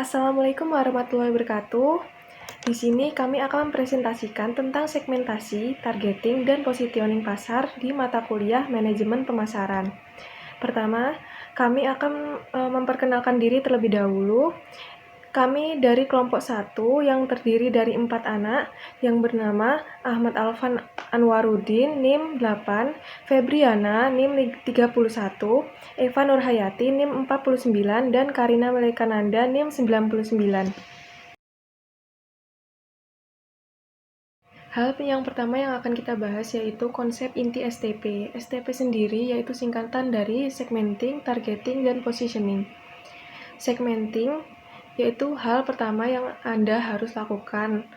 Assalamualaikum warahmatullahi wabarakatuh. Di sini kami akan mempresentasikan tentang segmentasi, targeting, dan positioning pasar di mata kuliah Manajemen Pemasaran. Pertama, kami akan memperkenalkan diri terlebih dahulu. Kami dari kelompok 1 yang terdiri dari 4 anak yang bernama Ahmad Alvan Anwaruddin, NIM 8, Febriana, NIM 31, Eva Nurhayati, NIM 49, dan Karina Melekananda, NIM 99. Hal yang pertama yang akan kita bahas yaitu konsep inti STP. STP sendiri yaitu singkatan dari segmenting, targeting, dan positioning. Segmenting yaitu hal pertama yang Anda harus lakukan,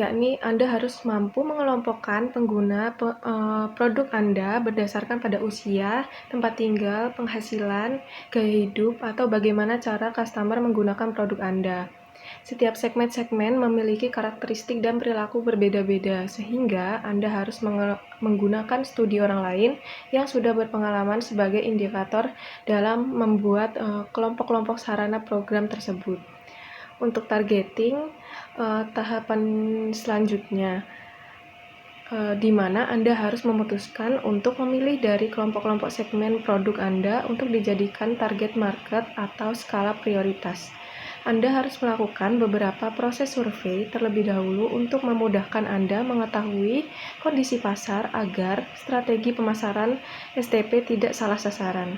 yakni Anda harus mampu mengelompokkan pengguna produk Anda berdasarkan pada usia, tempat tinggal, penghasilan, gaya hidup, atau bagaimana cara customer menggunakan produk Anda. Setiap segmen-segmen memiliki karakteristik dan perilaku berbeda-beda, sehingga Anda harus menggunakan studi orang lain yang sudah berpengalaman sebagai indikator dalam membuat kelompok-kelompok sarana program tersebut. Untuk targeting, tahapan selanjutnya, di mana Anda harus memutuskan untuk memilih dari kelompok-kelompok segmen produk Anda untuk dijadikan target market atau skala prioritas. Anda harus melakukan beberapa proses survei terlebih dahulu untuk memudahkan Anda mengetahui kondisi pasar agar strategi pemasaran STP tidak salah sasaran.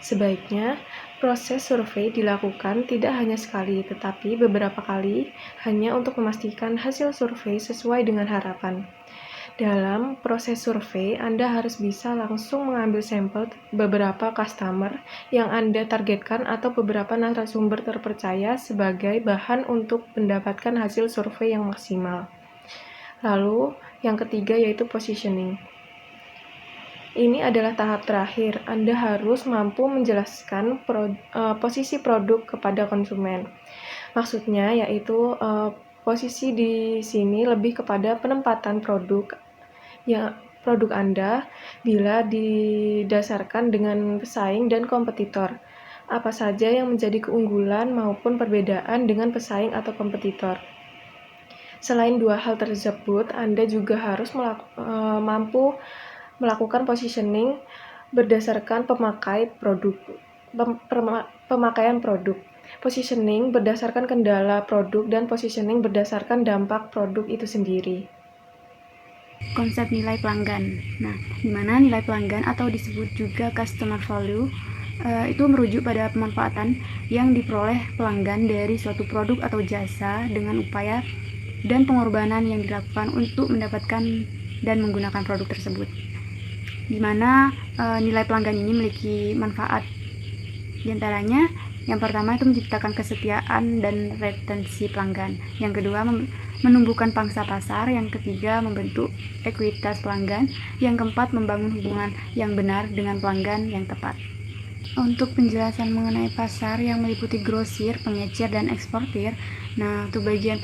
Sebaiknya, proses survei dilakukan tidak hanya sekali, tetapi beberapa kali, hanya untuk memastikan hasil survei sesuai dengan harapan. Dalam proses survei, Anda harus bisa langsung mengambil sampel beberapa customer yang Anda targetkan atau beberapa narasumber terpercaya sebagai bahan untuk mendapatkan hasil survei yang maksimal. Lalu, yang ketiga yaitu positioning. Ini adalah tahap terakhir. Anda harus mampu menjelaskan posisi produk kepada konsumen. Maksudnya yaitu posisi di sini lebih kepada penempatan produk Anda bila didasarkan dengan pesaing dan kompetitor. Apa saja yang menjadi keunggulan maupun perbedaan dengan pesaing atau kompetitor. Selain dua hal tersebut, Anda juga harus mampu melakukan positioning berdasarkan pemakaian produk. Positioning berdasarkan kendala produk dan positioning berdasarkan dampak produk itu sendiri. Konsep nilai pelanggan. Nah, di mana nilai pelanggan atau disebut juga customer value itu merujuk pada pemanfaatan yang diperoleh pelanggan dari suatu produk atau jasa dengan upaya dan pengorbanan yang dilakukan untuk mendapatkan dan menggunakan produk tersebut. Di mana nilai pelanggan ini memiliki manfaat. Di antaranya, yang pertama itu menciptakan kesetiaan dan retensi pelanggan. Yang kedua, menumbuhkan pangsa pasar. Yang ketiga, membentuk ekuitas pelanggan. Yang keempat, membangun hubungan yang benar dengan pelanggan yang tepat. Untuk penjelasan mengenai pasar yang meliputi grosir, pengecer, dan eksportir, nah untuk bagian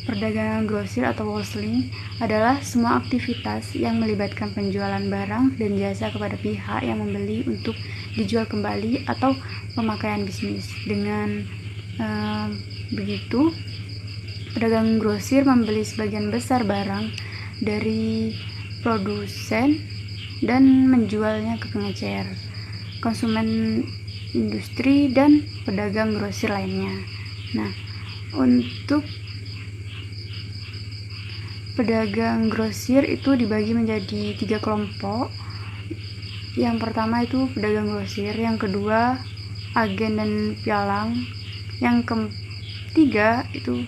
perdagangan grosir atau wholesaling adalah semua aktivitas yang melibatkan penjualan barang dan jasa kepada pihak yang membeli untuk dijual kembali atau pemakaian bisnis. Dengan begitu, pedagang grosir membeli sebagian besar barang dari produsen dan menjualnya ke pengecer, konsumen industri, dan pedagang grosir lainnya. Nah, untuk pedagang grosir itu dibagi menjadi 3 kelompok. Yang pertama itu pedagang grosir, yang kedua agen dan pialang, yang ketiga itu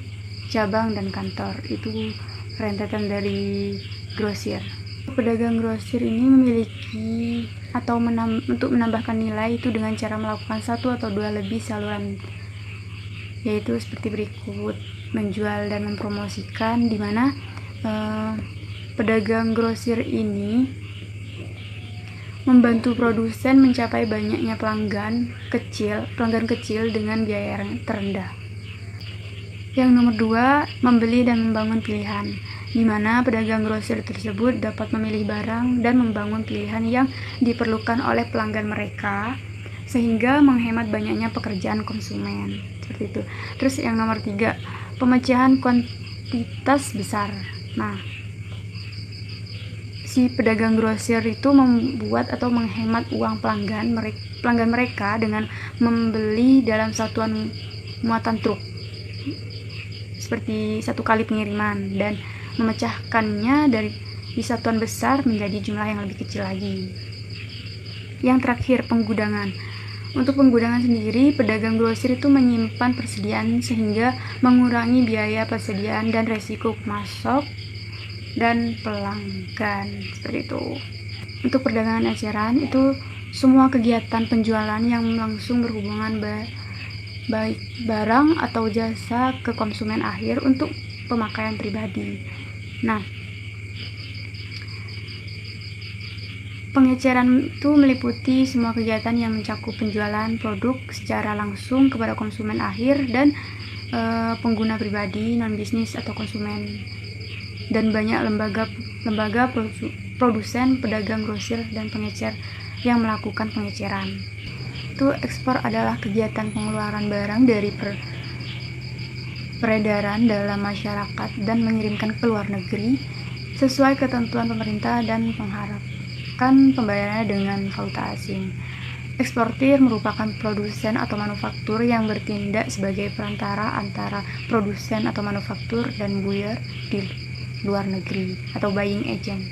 cabang dan kantor. Itu rentetan dari grosir. Pedagang grosir ini memiliki atau untuk menambahkan nilai itu dengan cara melakukan 1 atau 2 lebih saluran, yaitu seperti berikut: menjual dan mempromosikan, di mana pedagang grosir ini membantu produsen mencapai banyaknya pelanggan kecil dengan biaya yang terendah. Yang nomor 2, membeli dan membangun pilihan, di mana pedagang grosir tersebut dapat memilih barang dan membangun pilihan yang diperlukan oleh pelanggan mereka, sehingga menghemat banyaknya pekerjaan konsumen. seperti itu. Terus yang nomor 3, pemecahan kuantitas besar. Nah, si pedagang grosir itu membuat atau menghemat uang pelanggan mereka dengan membeli dalam satuan muatan truk seperti 1 kali pengiriman dan memecahkannya di satuan besar menjadi jumlah yang lebih kecil lagi. Yang terakhir, penggudangan. Untuk penggudangan sendiri, pedagang grosir itu menyimpan persediaan sehingga mengurangi biaya persediaan dan resiko pemasok dan pelanggan, seperti itu. Untuk perdagangan eceran itu semua kegiatan penjualan yang langsung berhubungan baik barang atau jasa ke konsumen akhir untuk pemakaian pribadi. Nah, pengeceran itu meliputi semua kegiatan yang mencakup penjualan produk secara langsung kepada konsumen akhir dan pengguna pribadi, non-bisnis atau konsumen, dan banyak lembaga produsen, pedagang grosir, dan pengecer yang melakukan pengeceran. Itu ekspor adalah kegiatan pengeluaran barang dari peredaran dalam masyarakat dan mengirimkan ke luar negeri sesuai ketentuan pemerintah dan mengharapkan pembayarannya dengan valuta asing. Eksportir merupakan produsen atau manufaktur yang bertindak sebagai perantara antara produsen atau manufaktur dan buyer di luar negeri atau buying agent.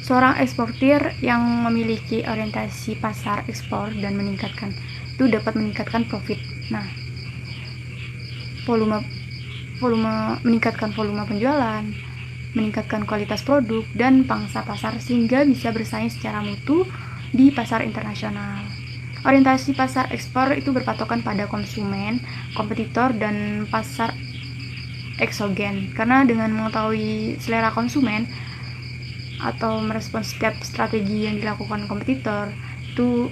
Seorang eksportir yang memiliki orientasi pasar ekspor dan dapat meningkatkan profit. Nah, meningkatkan volume penjualan, meningkatkan kualitas produk dan pangsa pasar sehingga bisa bersaing secara mutu di pasar internasional. Orientasi pasar ekspor itu berpatokan pada konsumen, kompetitor, dan pasar eksogen, karena dengan mengetahui selera konsumen atau merespons setiap strategi yang dilakukan kompetitor itu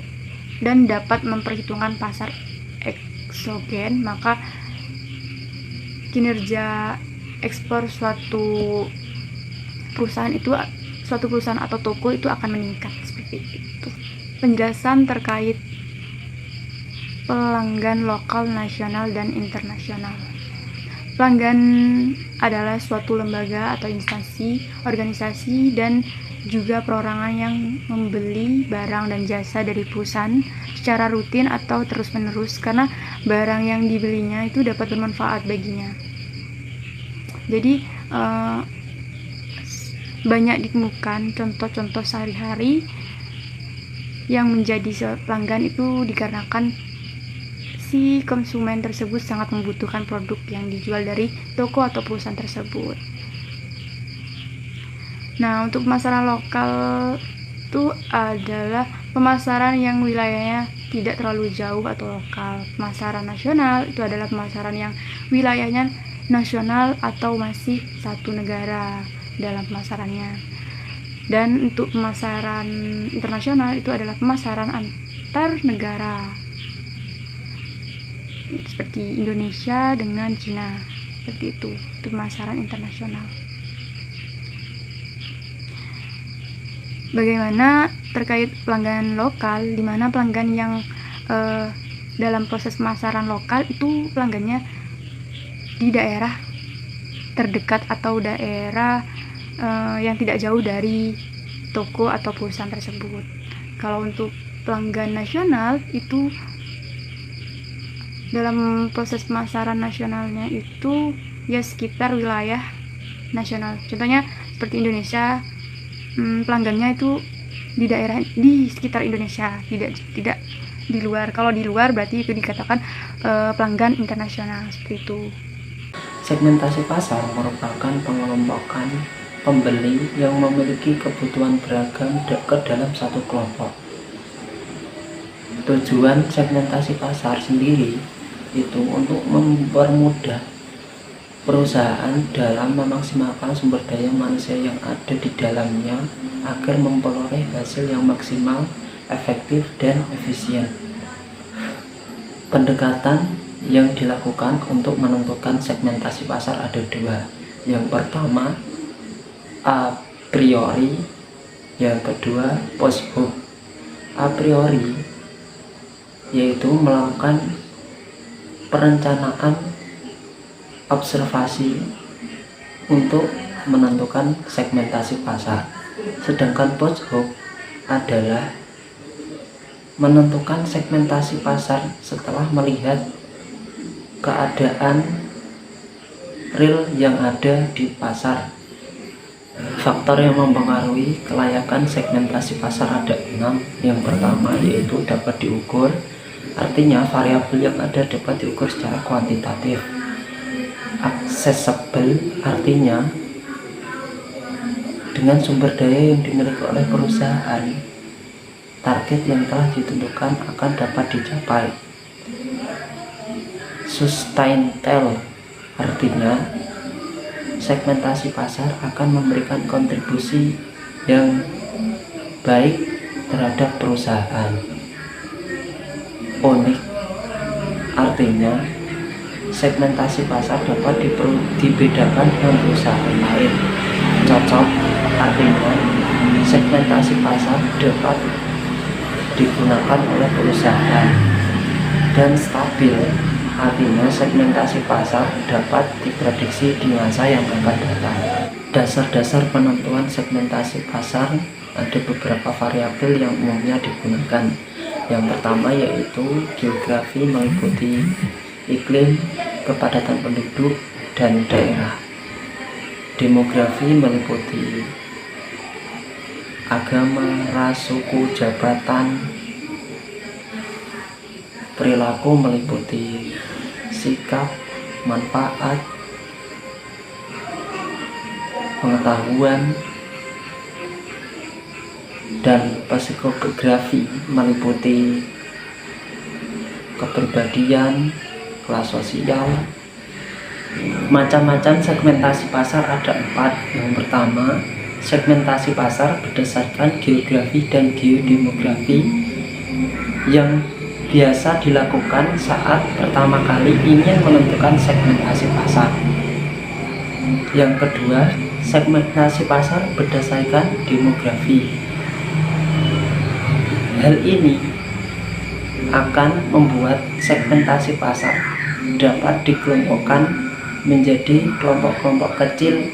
dan dapat memperhitungkan pasar eksogen, maka kinerja ekspor suatu perusahaan atau toko itu akan meningkat, seperti itu. Penjelasan terkait pelanggan lokal, nasional, dan internasional. Pelanggan adalah suatu lembaga atau instansi, organisasi, dan juga perorangan yang membeli barang dan jasa dari perusahaan secara rutin atau terus-menerus karena barang yang dibelinya itu dapat bermanfaat baginya. Jadi banyak ditemukan contoh-contoh sehari-hari yang menjadi pelanggan itu dikarenakan si konsumen tersebut sangat membutuhkan produk yang dijual dari toko atau perusahaan tersebut. Nah, untuk pemasaran lokal itu adalah pemasaran yang wilayahnya tidak terlalu jauh atau lokal. Pemasaran nasional itu adalah pemasaran yang wilayahnya nasional atau masih satu negara dalam pemasarannya. Dan untuk pemasaran internasional itu adalah pemasaran antar negara, seperti Indonesia dengan Cina, seperti itu pemasaran internasional. Bagaimana terkait pelanggan lokal, di mana pelanggan yang dalam proses pemasaran lokal itu pelanggannya di daerah terdekat atau daerah yang tidak jauh dari toko atau perusahaan tersebut. Kalau untuk pelanggan nasional itu dalam proses pemasaran nasionalnya itu ya sekitar wilayah nasional. Contohnya seperti Indonesia, pelanggannya itu di sekitar Indonesia, tidak di luar. Kalau di luar berarti itu dikatakan pelanggan internasional, seperti itu. Segmentasi pasar merupakan pengelompokan pembeli yang memiliki kebutuhan beragam ke dalam satu kelompok. Tujuan segmentasi pasar sendiri itu untuk mempermudah perusahaan dalam memaksimalkan sumber daya manusia yang ada di dalamnya agar memperoleh hasil yang maksimal, efektif, dan efisien. Pendekatan yang dilakukan untuk menentukan segmentasi pasar ada dua. Yang pertama, a priori, yang kedua, post hoc. A priori yaitu melakukan perencanaan observasi untuk menentukan segmentasi pasar. Sedangkan post hoc adalah menentukan segmentasi pasar setelah melihat keadaan real yang ada di pasar. Faktor yang mempengaruhi kelayakan segmentasi pasar ada 6. Yang pertama yaitu dapat diukur, artinya variabel yang ada dapat diukur secara kuantitatif. Accessible, artinya dengan sumber daya yang dimiliki oleh perusahaan, target yang telah ditentukan akan dapat dicapai. Sustainable, artinya segmentasi pasar akan memberikan kontribusi yang baik terhadap perusahaan. Unik, artinya segmentasi pasar dapat dibedakan dengan perusahaan lain. Cocok, artinya segmentasi pasar dapat digunakan oleh perusahaan. Dan stabil, artinya segmentasi pasar dapat diprediksi di masa yang akan datang. Dasar-dasar penentuan segmentasi pasar ada beberapa variabel yang umumnya digunakan. Yang pertama yaitu geografi, meliputi iklim, kepadatan penduduk, dan daerah. Demografi meliputi agama, ras, suku, jabatan. Perilaku meliputi sikap, manfaat, pengetahuan, dan psikografi meliputi kepribadian, kelas sosial. Macam-macam segmentasi pasar ada 4. Yang pertama, segmentasi pasar berdasarkan geografi dan geodemografi yang biasa dilakukan saat pertama kali ingin menentukan segmentasi pasar. Yang kedua, segmentasi pasar berdasarkan demografi. Hal ini akan membuat segmentasi pasar dapat dikelompokkan menjadi kelompok-kelompok kecil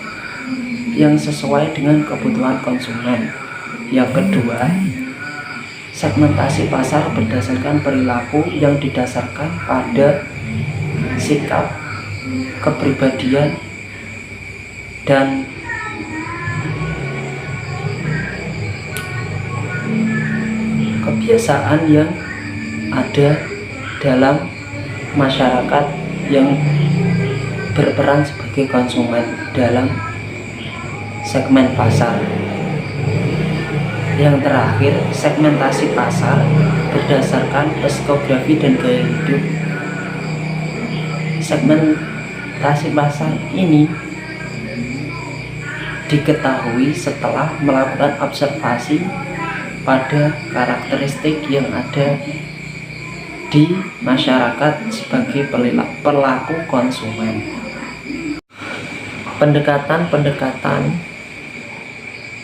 yang sesuai dengan kebutuhan konsumen. Yang kedua, segmentasi pasar berdasarkan perilaku yang didasarkan pada sikap, kepribadian, dan kebiasaan yang ada dalam masyarakat yang berperan sebagai konsumen dalam segmen pasar. Yang terakhir, segmentasi pasar berdasarkan psikografi dan gaya hidup. Segmentasi pasar ini diketahui setelah melakukan observasi pada karakteristik yang ada di masyarakat sebagai pelaku konsumen. Pendekatan-pendekatan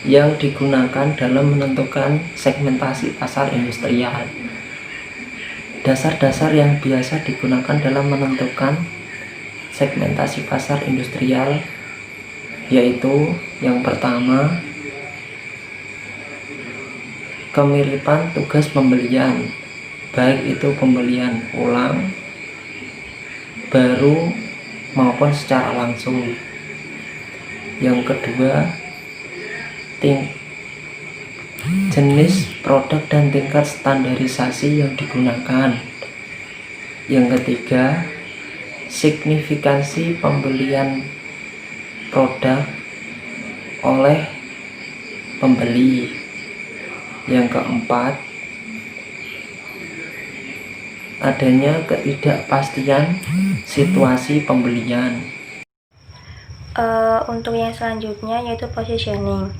yang digunakan dalam menentukan segmentasi pasar industrial. Dasar-dasar yang biasa digunakan dalam menentukan segmentasi pasar industrial yaitu yang pertama, kemiripan tugas pembelian, baik itu pembelian ulang, baru, maupun secara langsung. Yang kedua, jenis produk dan tingkat standarisasi yang digunakan. Yang ketiga, signifikansi pembelian produk oleh pembeli. Yang keempat, adanya ketidakpastian situasi pembelian. Untuk yang selanjutnya yaitu positioning.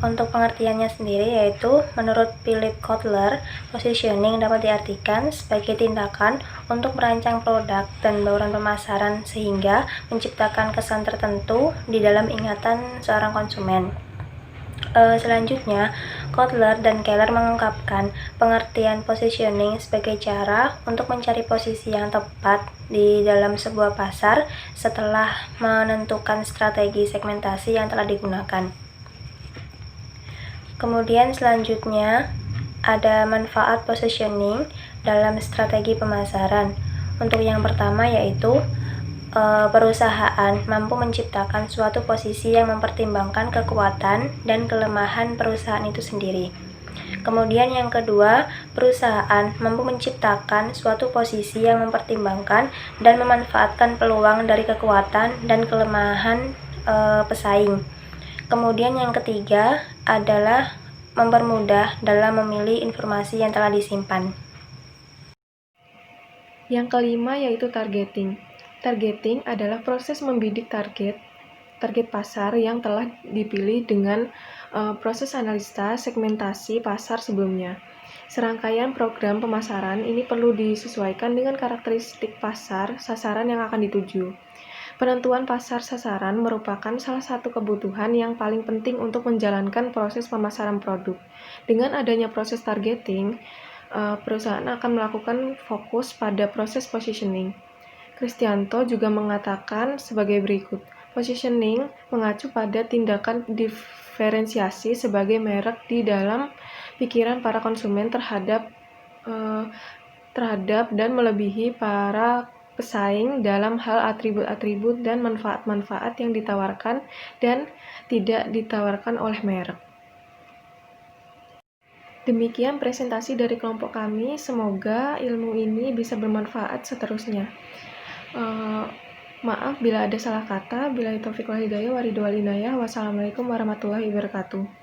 Untuk pengertiannya sendiri yaitu menurut Philip Kotler, positioning dapat diartikan sebagai tindakan untuk merancang produk dan bauran pemasaran sehingga menciptakan kesan tertentu di dalam ingatan seorang konsumen. Selanjutnya, Kotler dan Keller mengungkapkan pengertian positioning sebagai cara untuk mencari posisi yang tepat di dalam sebuah pasar setelah menentukan strategi segmentasi yang telah digunakan. Kemudian selanjutnya ada manfaat positioning dalam strategi pemasaran. Untuk yang pertama yaitu perusahaan mampu menciptakan suatu posisi yang mempertimbangkan kekuatan dan kelemahan perusahaan itu sendiri. Kemudian yang kedua, perusahaan mampu menciptakan suatu posisi yang mempertimbangkan dan memanfaatkan peluang dari kekuatan dan kelemahan pesaing. Kemudian yang ketiga adalah mempermudah dalam memilih informasi yang telah disimpan. Yang kelima yaitu targeting. Targeting adalah proses membidik target pasar yang telah dipilih dengan proses analisa segmentasi pasar sebelumnya. Serangkaian program pemasaran ini perlu disesuaikan dengan karakteristik pasar sasaran yang akan dituju. Penentuan pasar sasaran merupakan salah satu kebutuhan yang paling penting untuk menjalankan proses pemasaran produk. Dengan adanya proses targeting, perusahaan akan melakukan fokus pada proses positioning. Kristianto juga mengatakan sebagai berikut, positioning mengacu pada tindakan diferensiasi sebagai merek di dalam pikiran para konsumen terhadap dan melebihi para pesaing dalam hal atribut-atribut dan manfaat-manfaat yang ditawarkan dan tidak ditawarkan oleh merek. Demikian presentasi dari kelompok kami, semoga ilmu ini bisa bermanfaat seterusnya. Maaf bila ada salah kata. Billahi taufiq wal hidayah, wassalamualaikum warahmatullahi wabarakatuh.